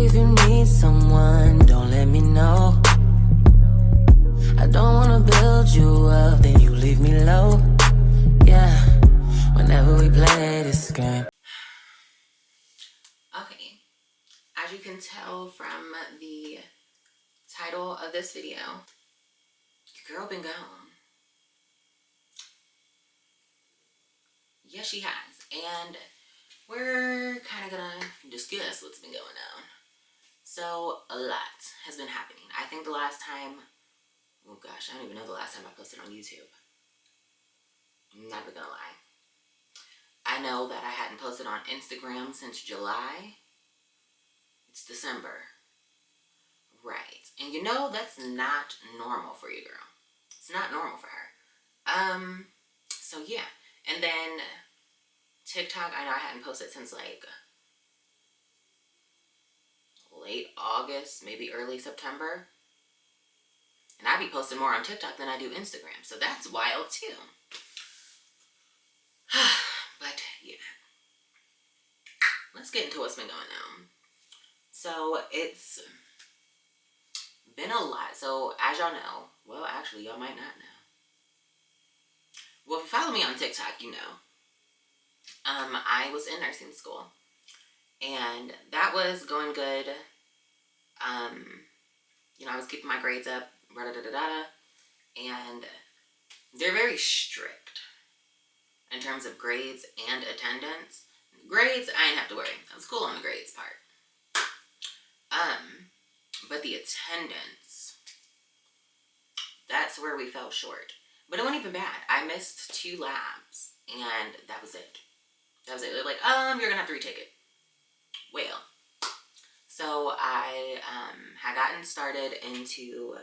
if you need someone, don't let me know. I don't wanna build you up, then you leave me low. Yeah, whenever we play this game. Okay, as you can tell from the title of this video, your girl been gone. Yes, she has. And we're kind of gonna discuss what's been going on. So a lot has been happening. I think the last time, oh gosh, I don't even know the last time I posted on YouTube. I'm not even gonna lie. I know that I hadn't posted on Instagram since July. It's December. Right. And you know that's not normal for you, girl. It's not normal for her. So yeah. And then TikTok, I know I hadn't posted since like late August, maybe early September. And I be posting more on TikTok than I do Instagram. So that's wild too. But yeah. Let's get into what's been going on. So it's been a lot. So as y'all know, well actually y'all might not know. Well, if you follow me on TikTok, you know. I was in nursing school. And that was going good. You know, I was keeping my grades up. And they're very strict in terms of grades and attendance. Grades, I didn't have to worry. I was cool on the grades part. But the attendance, that's where we fell short. But it wasn't even bad. I missed 2 labs, and that was it. That was it. They're like, you're gonna have to retake it. Well, so I had gotten started into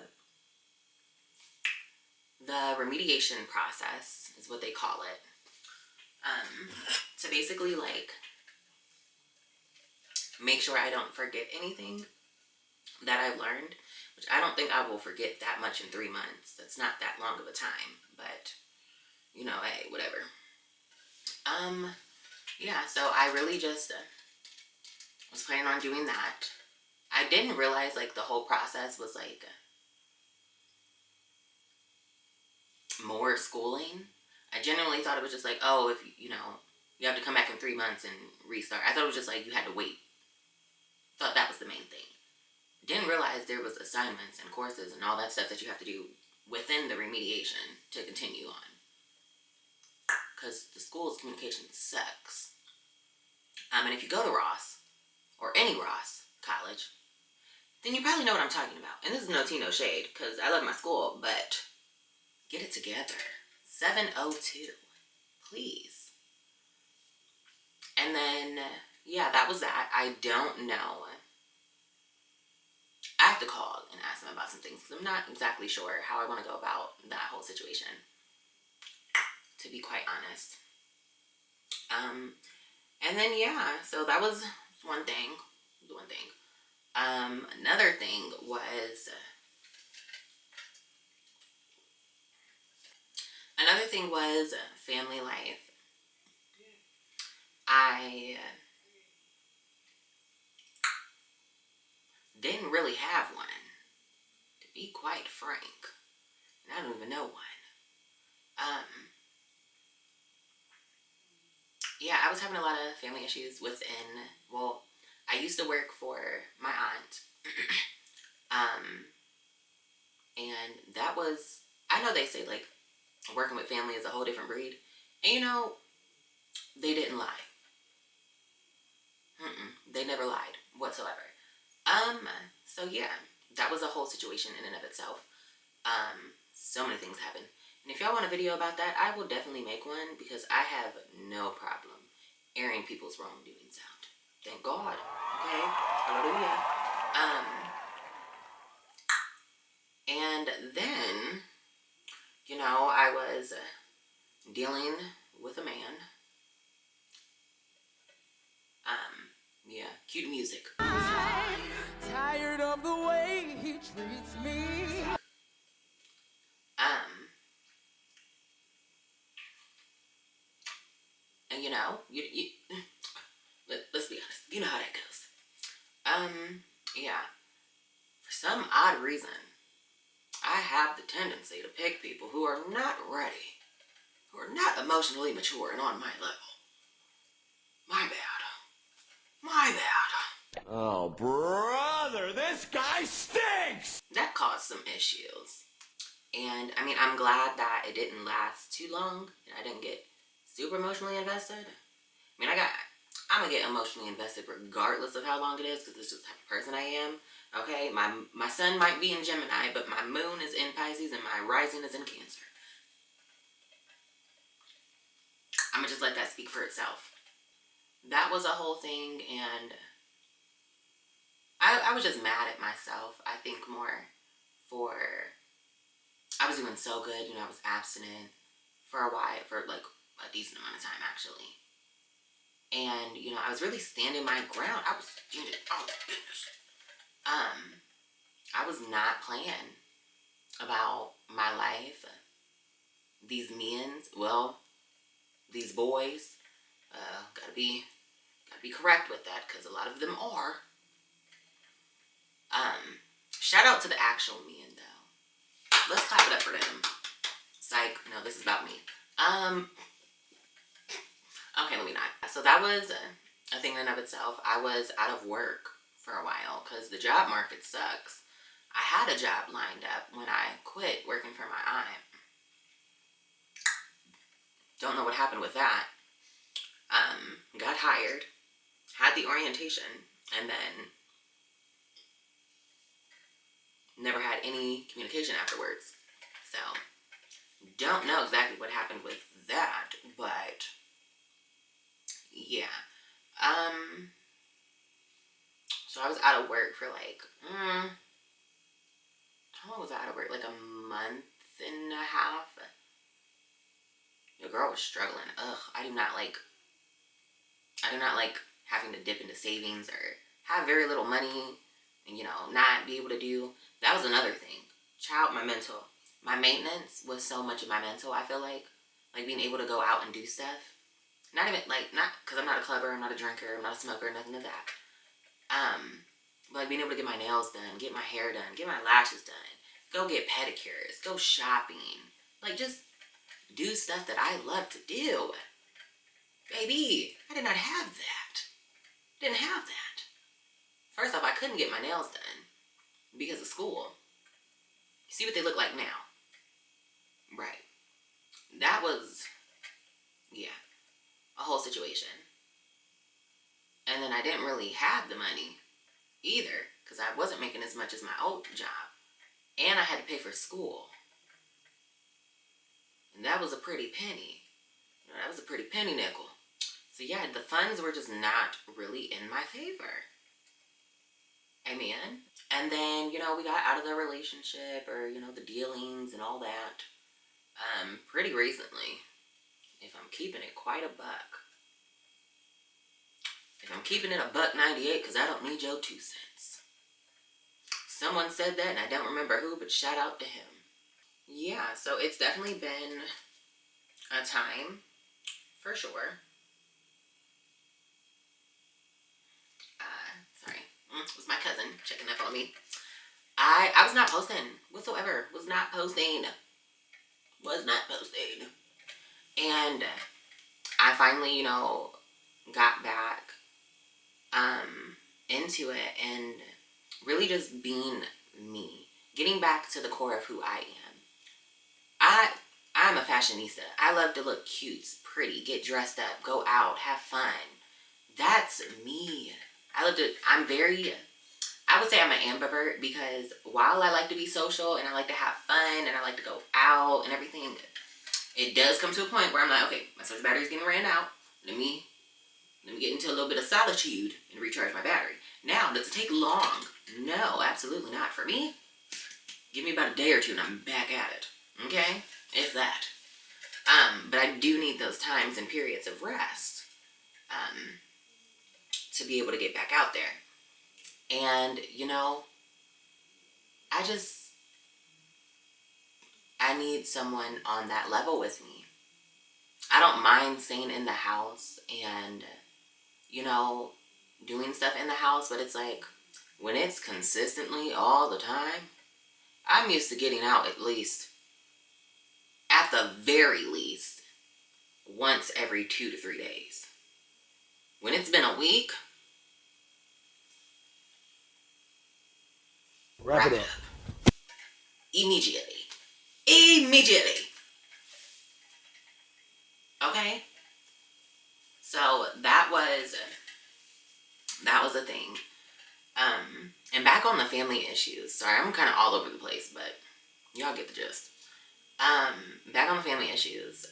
the remediation process, is what they call it. To basically like make sure I don't forget anything that I've learned, which I don't think I will forget that much in 3 months. That's not that long of a time, but you know, hey, whatever. Yeah, so I really just was planning on doing that. I didn't realize like the whole process was like more schooling. I genuinely thought it was just like, oh, if you know, you have to come back in 3 months and restart. I thought it was just like you had to wait. Thought that was the main thing. Didn't realize there was assignments and courses and all that stuff that you have to do within the remediation to continue on. Because the school's communication sucks. And if you go to Ross, or any Ross college, then you probably know what I'm talking about. And this is no tea, no shade, because I love my school, but get it together. 702, please. And then, yeah, that was that. I don't know. I have to call and ask them about some things, because I'm not exactly sure how I want to go about that whole situation, to be quite honest. And then, yeah, so that was one thing. Another thing was family life. I didn't really have one, to be quite frank. And I don't even know one. Yeah, I was having a lot of family issues within, well, I used to work for my aunt. And that was, I know they say like working with family is a whole different breed. And you know, they didn't lie. They never lied whatsoever. So yeah, that was a whole situation in and of itself. So many things happened. And if y'all want a video about that, I will definitely make one, because I have no problem airing people's wrongdoings out. Thank God. Okay? Hallelujah. And then, you know, I was dealing with a man. Yeah, cue the music. Tired of the way he treats me. And you know, let's be honest, you know how that goes. Yeah. For some odd reason, I have the tendency to pick people who are not ready, who are not emotionally mature and on my level. My bad. My bad. Oh, brother, this guy stinks! That caused some issues. And, I mean, I'm glad that it didn't last too long, and I didn't get super emotionally invested. I mean, I'm gonna get emotionally invested regardless of how long it is, because it's just the type of person I am. Okay, my sun might be in Gemini, but my moon is in Pisces, and my rising is in Cancer. I'm gonna just let that speak for itself. That was a whole thing, and I was just mad at myself, I think, more for... I was doing so good, you know, I was abstinent for a while, for like a decent amount of time, actually. And, you know, I was really standing my ground. I was standing, oh goodness. I was not playing about my life. These these boys, gotta be correct with that, because a lot of them are. Shout out to the actual men, though. Let's clap it up for them. Psych, no, this is about me. Okay, let me not. So that was a thing in and of itself. I was out of work for a while because the job market sucks. I had a job lined up when I quit working for my aunt. Don't know what happened with that. Got hired, had the orientation, and then never had any communication afterwards. So, don't know exactly what happened with that, but yeah. So I was out of work for like, how long was I out of work? Like a month and a half. Your girl was struggling. Ugh, I do not like having to dip into savings or have very little money and, you know, not be able to do. That was another thing. My maintenance was so much of my mental, I feel like being able to go out and do stuff. Not because I'm not a clubber, I'm not a drinker, I'm not a smoker, nothing of that. But like being able to get my nails done, get my hair done, get my lashes done, go get pedicures, go shopping, like just do stuff that I love to do. Baby, I did not have that. Didn't have that. First off, I couldn't get my nails done because of school. You see what they look like now? Right. That was, yeah, a whole situation. And then I didn't really have the money either because I wasn't making as much as my old job. And I had to pay for school. And that was a pretty penny. You know, that was a pretty penny nickel. So yeah, the funds were just not really in my favor. Amen. And then, you know, we got out of the relationship or, you know, the dealings and all that pretty recently. If I'm keeping it quite a buck. If I'm keeping it a $1.98, because I don't need your 2 cents. Someone said that and I don't remember who, but shout out to him. Yeah, so it's definitely been a time, for sure. Sorry, it was my cousin checking up on me. I was not posting whatsoever. Was not posting. And I finally, you know, got back into it and really just being me. Getting back to the core of who I am. I'm a fashionista. I love to look cute, pretty, get dressed up, go out, have fun. That's me. I would say I'm an ambivert because while I like to be social and I like to have fun and I like to go out and everything, it does come to a point where I'm like, okay, my social battery's getting ran out. Let me get into a little bit of solitude and recharge my battery. Now, does it take long? No, absolutely not. For me, give me about a day or two and I'm back at it. Okay? If that. But I do need those times and periods of rest to be able to get back out there. And, you know, I need someone on that level with me. I don't mind staying in the house and, you know, doing stuff in the house, but it's like, when it's consistently all the time, I'm used to getting out at the very least, once every 2 to 3 days. When it's been a week, wrap it up. Immediately. Okay? So that was a thing. And back on the family issues. Sorry, I'm kind of all over the place, but y'all get the gist. Back on the family issues,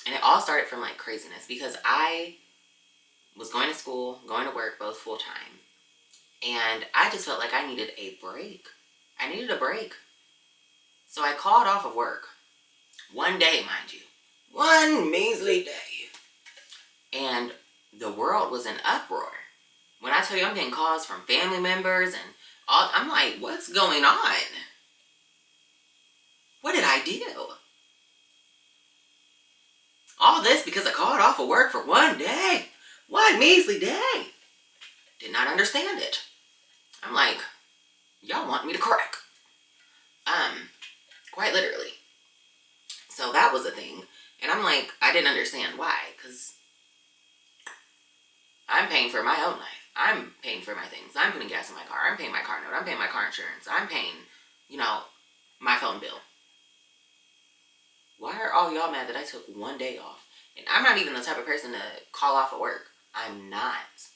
and it all started from like craziness because I was going to school, going to work, both full time. And I just felt like I needed a break. I needed a break. So I called off of work. One day, mind you. One measly day. And the world was in uproar. When I tell you I'm getting calls from family members and all, I'm like, what's going on? What did I do? All this because I called off of work for one day. One measly day. Did not understand it. I'm like, y'all want me to crack. Quite literally. So that was a thing. And I'm like, I didn't understand why. Because I'm paying for my own life. I'm paying for my things. I'm putting gas in my car. I'm paying my car note. I'm paying my car insurance. I'm paying, my phone bill. Why are all y'all mad that I took one day off? And I'm not even the type of person to call off of work. I'm not.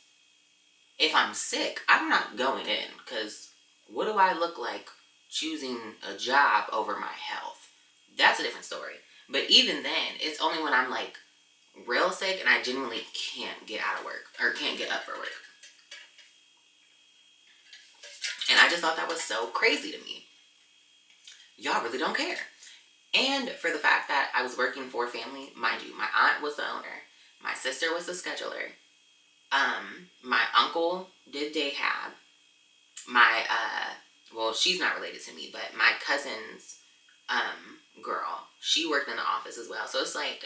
If I'm sick, I'm not going in. Because what do I look like choosing a job over my health? That's a different story. But even then, it's only when I'm like real sick and I genuinely can't get out of work or can't get up for work. And I just thought that was so crazy to me. Y'all really don't care. And for the fact that I was working for family, mind you, my aunt was the owner. My sister was the scheduler. My uncle did day hab. She's not related to me, but my cousin's girl, she worked in the office as well. So it's like,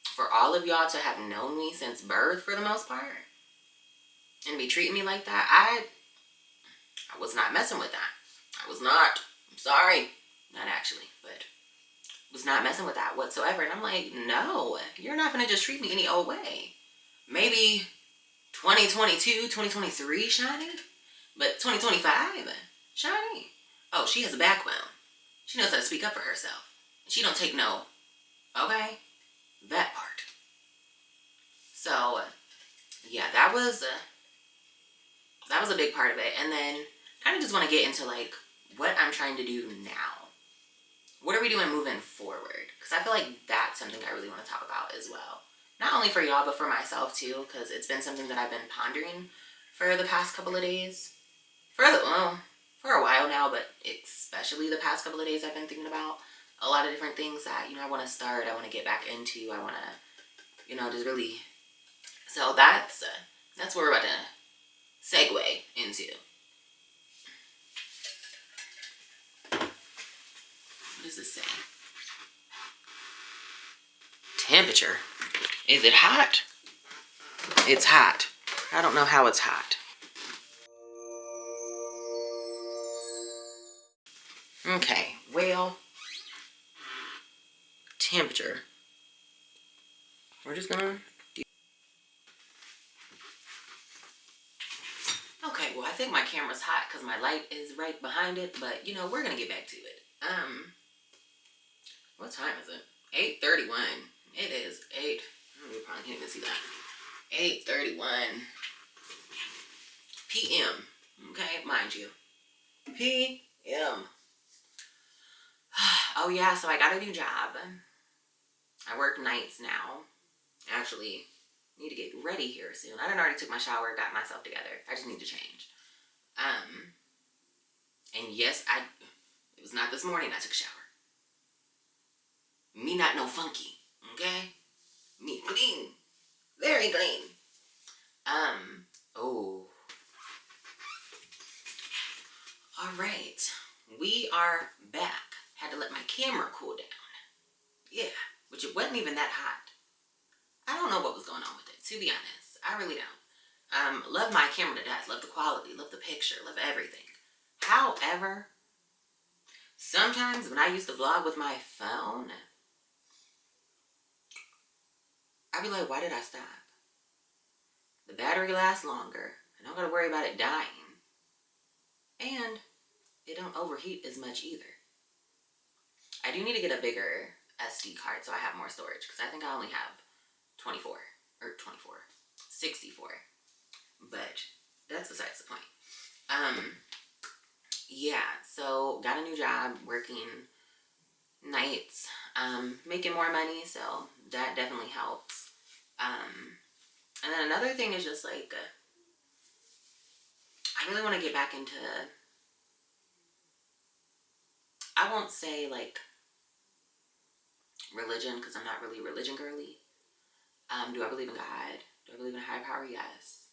for all of y'all to have known me since birth for the most part, and be treating me like that, I was not messing with that. I was not. I'm sorry. Not actually, but was not messing with that whatsoever. And I'm like, no, you're not going to just treat me any old way. Maybe 2022, 2023, shiny. But 2025, shiny. Oh, she has a backbone. She knows how to speak up for herself. She don't take no. Okay? That part. So, yeah, that was a big part of it. And then kind of just want to get into like what I'm trying to do now. What are we doing moving forward? Because I feel like that's something I really want to talk about as well. Not only for y'all, but for myself too, because it's been something that I've been pondering for the past couple of days. For a while now, but especially the past couple of days I've been thinking about a lot of different things that, I want to start, I want to get back into, I want to, just really. So that's what we're about to segue into. What does this say? Temperature. Is it hot? It's hot. I don't know how it's hot. Okay, well, temperature. We're just gonna do. Okay, well, I think my camera's hot because my light is right behind it, but we're gonna get back to it. What time is it? 8:31. It is 8. You probably can't even see that. 8:31 p.m. Okay, mind you. p.m. Oh yeah, so I got a new job. I work nights now. Actually, need to get ready here soon. I done already took my shower, got myself together. I just need to change. And yes, it was not this morning I took a shower. Me not no funky, okay? Me clean. Very clean. Alright. We are back. Had to let my camera cool down. Yeah, which it wasn't even that hot. I don't know what was going on with it, to be honest. I really don't. Love my camera to death. Love the quality. Love the picture. Love everything. However, sometimes when I used to vlog with my phone, I'd be like, why did I stop? The battery lasts longer. I don't gotta worry about it dying. And it don't overheat as much either. I do need to get a bigger SD card so I have more storage, because I think I only have 64. But that's besides the point. Yeah, so got a new job, working nights, making more money, so that definitely helps. And then another thing is just like, I really want to get back into, I won't say like religion, because I'm not really a religion girly. Do I believe in God? Do I believe in a higher power? Yes.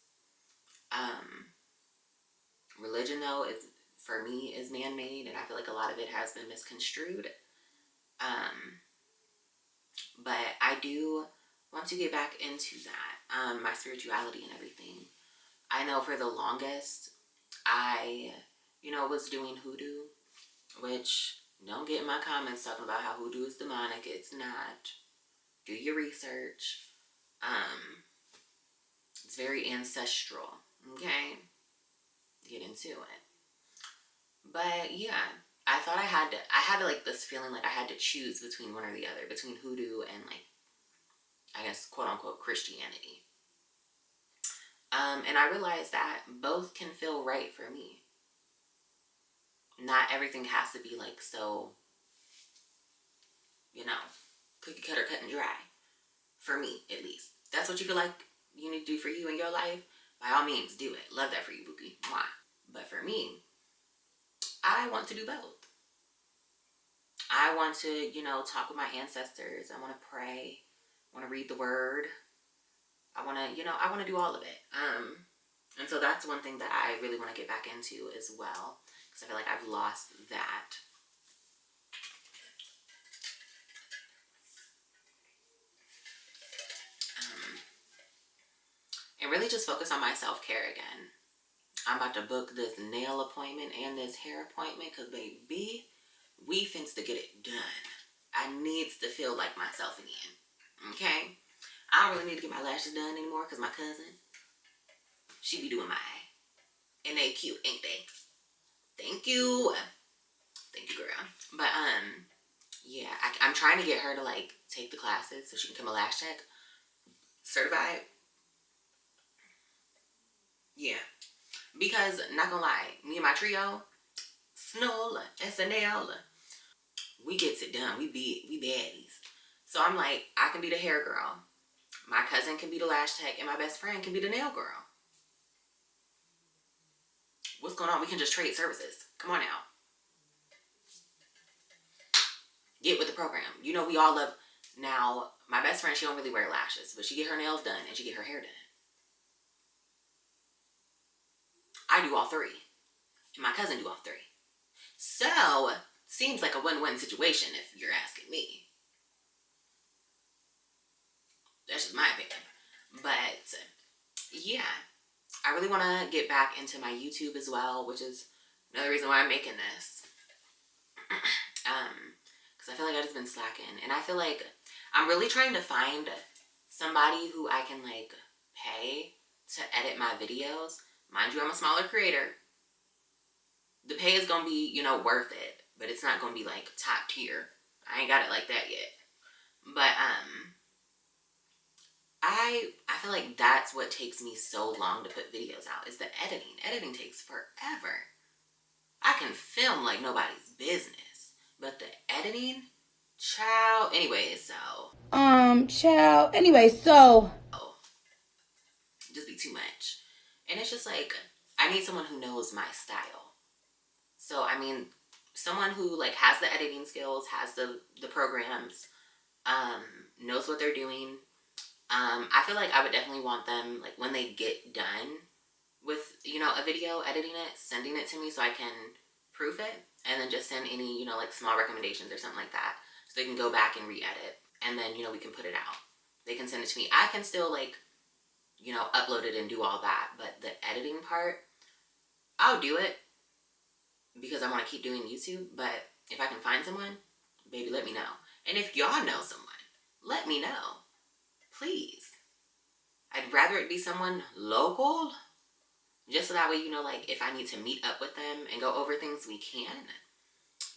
Religion, though, is, for me, is man-made, and I feel like a lot of it has been misconstrued. But I do want to get back into that, my spirituality and everything. I know for the longest, I, was doing hoodoo, which, don't get in my comments talking about how hoodoo is demonic. It's not. Do your research. It's very ancestral, okay? Get into it. But yeah, I thought I had like this feeling like I had to choose between one or the other, between hoodoo and like, I guess, quote unquote, Christianity. And I realized that both can feel right for me. Not everything has to be like so, cookie cutter, cut and dry. For me, at least. That's what you feel like you need to do for you in your life. By all means, do it. Love that for you, Bookie. Mwah. But for me, I want to do both. I want to, talk with my ancestors. I want to pray. I want to read the word. I want to do all of it. And so that's one thing that I really want to get back into as well, because I feel like I've lost that. And really just focus on my self-care again. I'm about to book this nail appointment and this hair appointment, because baby, we finna to get it done. I needs to feel like myself again. Okay? I don't really need to get my lashes done anymore, because my cousin, she be doing my eye. And they cute, ain't they? Thank you. Thank you, girl. But, yeah, I'm trying to get her to, like, take the classes so she can become a lash tech. Certified. Yeah. Because, not gonna lie, me and my trio, Snow, SNL, we gets it done. We baddies. So I'm like, I can be the hair girl. My cousin can be the lash tech, and my best friend can be the nail girl. What's going on? We can just trade services. Come on now. Get with the program. We all love. Now, my best friend, she don't really wear lashes, but she get her nails done and she get her hair done. I do all three. And my cousin do all three. So, seems like a win-win situation if you're asking me. That's just my opinion. But, yeah. I really want to get back into my YouTube as well, which is another reason why I'm making this. Because I feel like I've just been slacking. And I feel like I'm really trying to find somebody who I can, like, pay to edit my videos. Mind you, I'm a smaller creator. The pay is going to be, worth it. But it's not going to be, like, top tier. I ain't got it like that yet. But, I feel like that's what takes me so long to put videos out, is the editing. Editing takes forever. I can film like nobody's business. But the editing, child. Anyway, so. Just be too much. And it's just like, I need someone who knows my style. So, I mean, someone who, like, has the editing skills, has the programs, knows what they're doing. I feel like I would definitely want them, like, when they get done with, a video, editing it, sending it to me so I can proof it, and then just send any, like, small recommendations or something like that, so they can go back and re-edit, and then, we can put it out. They can send it to me. I can still, like, you know, upload it and do all that. But the editing part, I'll do it because I want to keep doing YouTube. But if I can find someone, baby, let me know. And if y'all know someone, let me know. Please. I'd rather it be someone local, just so that way, you know, like, if I need to meet up with them and go over things, we can.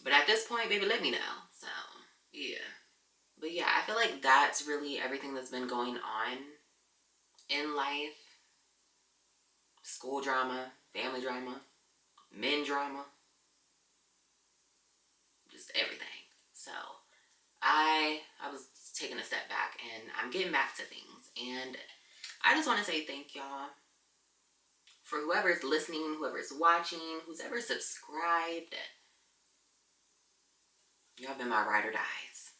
But at this point, baby, let me know. So, yeah. But yeah, I feel like that's really everything that's been going on in life. School drama, family drama, men drama. Just everything. So, I was taking a step back and I'm getting back to things. And I just want to say thank y'all for whoever's listening, whoever's watching, who's ever subscribed. Y'all been my ride or dies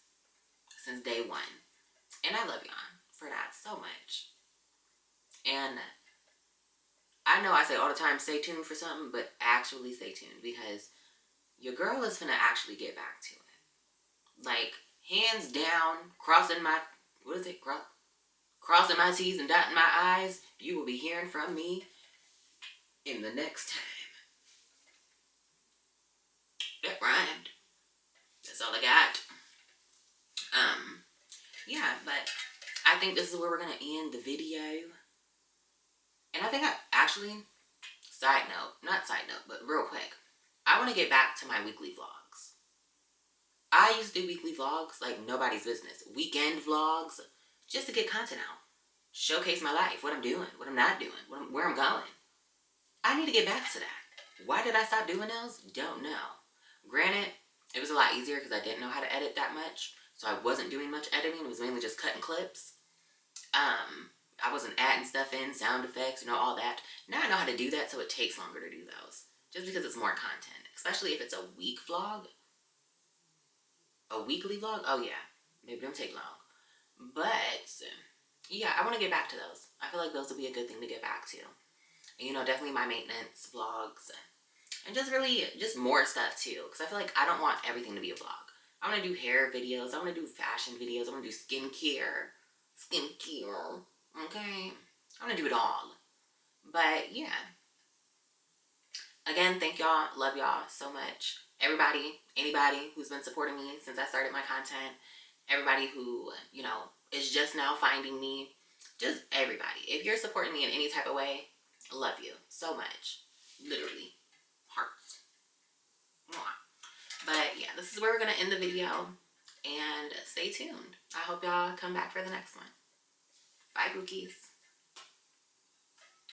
since day one. And I love y'all for that so much. And I know I say all the time, stay tuned for something, but actually stay tuned, because your girl is finna actually get back to it. Like, hands down, crossing my, crossing my T's and dotting my I's, you will be hearing from me in the next time. That rhymed. That's all I got. Yeah, but I think this is where we're gonna end the video. And I think but real quick, I want to get back to my weekly vlogs. I used to do weekly vlogs like nobody's business. Weekend vlogs, just to get content out. Showcase my life, what I'm doing, what I'm not doing, where I'm going. I need to get back to that. Why did I stop doing those? Don't know. Granted, it was a lot easier because I didn't know how to edit that much. So I wasn't doing much editing. It was mainly just cutting clips. I wasn't adding stuff in, sound effects, you know, all that. Now I know how to do that, so it takes longer to do those. Just because it's more content. Especially if it's a week vlog. A weekly vlog? Oh yeah. Maybe don't take long. But, yeah, I want to get back to those. I feel like those would be a good thing to get back to. And, you know, definitely my maintenance vlogs. And just really, just more stuff too. Because I feel like I don't want everything to be a vlog. I want to do hair videos. I want to do fashion videos. I want to do skincare. Okay? I want to do it all. But, yeah. Again, thank y'all. Love y'all so much. Everybody, anybody who's been supporting me since I started my content. Everybody who, you know, is just now finding me. Just everybody. If you're supporting me in any type of way, I love you so much. Literally. Hearts. Mwah. But yeah, this is where we're going to end the video. And stay tuned. I hope y'all come back for the next one. Bye, bookies.